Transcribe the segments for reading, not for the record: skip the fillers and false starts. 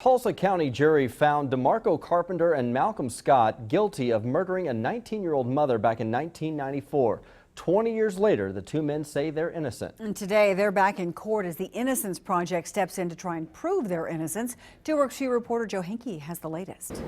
Tulsa County jury found DeMarco Carpenter and Malcolm Scott guilty of murdering a 19-year-old mother back in 1994. 20 years later, the two men say they're innocent. And today, they're back in court as the Innocence Project steps in to try and prove their innocence. KJRH reporter Joe Henke has the latest.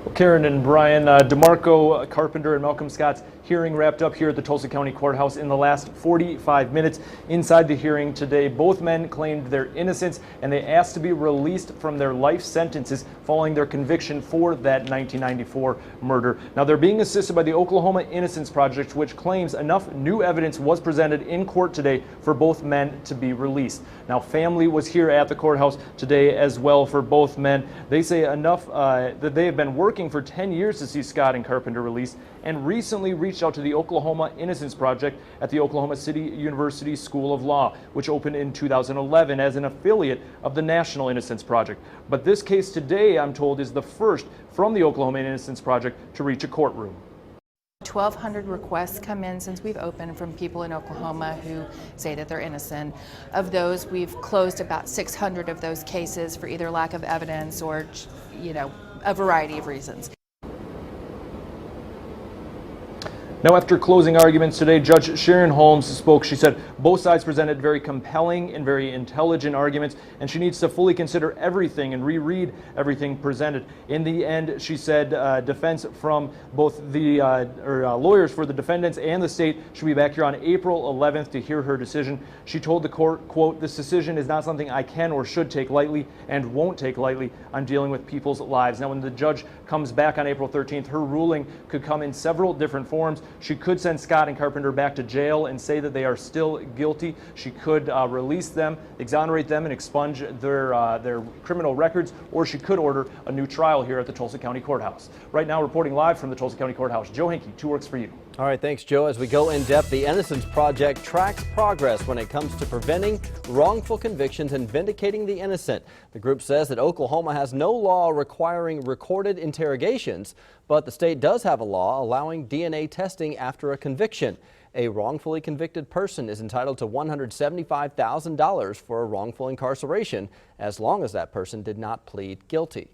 Well, Karen and Brian, DeMarco Carpenter and Malcolm Scott's hearing wrapped up here at the Tulsa County Courthouse in the last 45 minutes. Inside the hearing today, both men claimed their innocence and they asked to be released from their life sentences following their conviction for that 1994 murder. Now, they're being assisted by the Oklahoma Innocence Project, which claims enough new evidence was presented in court today for both men to be released. Now, family was here at the courthouse today as well for both men. They say enough that they have been working for 10 years to see Scott and Carpenter released and recently reached out to the Oklahoma Innocence Project at the Oklahoma City University School of Law, which opened in 2011 as an affiliate of the National Innocence Project. But this case today, I'm told, is the first from the Oklahoma Innocence Project to reach a courtroom. 1,200 requests come in since we've opened from people in Oklahoma who say that they're innocent. Of those, we've closed about 600 of those cases for either lack of evidence or, a variety of reasons. Now, after closing arguments today, Judge Sharon Holmes spoke. She said both sides presented very compelling and very intelligent arguments, and she needs to fully consider everything and reread everything presented. In the end, she said defense from both the lawyers for the defendants and the state should be back here on April 11th to hear her decision. She told the court, quote, "This decision is not something I can or should take lightly and won't take lightly. I'm dealing with people's lives." Now, when the judge comes back on April 13th, her ruling could come in several different forms. She could send Scott and Carpenter back to jail and say that they are still guilty. She could release them, exonerate them, and expunge their criminal records, or she could order a new trial here at the Tulsa County Courthouse. Right now, reporting live from the Tulsa County Courthouse, Joe Henke, 2 Works for You. All right, thanks, Joe. As we go in depth, the Innocence Project tracks progress when it comes to preventing wrongful convictions and vindicating the innocent. The group says that Oklahoma has no law requiring recorded interrogations, but the state does have a law allowing DNA testing after a conviction. A wrongfully convicted person is entitled to $175,000 for a wrongful incarceration as long as that person did not plead guilty.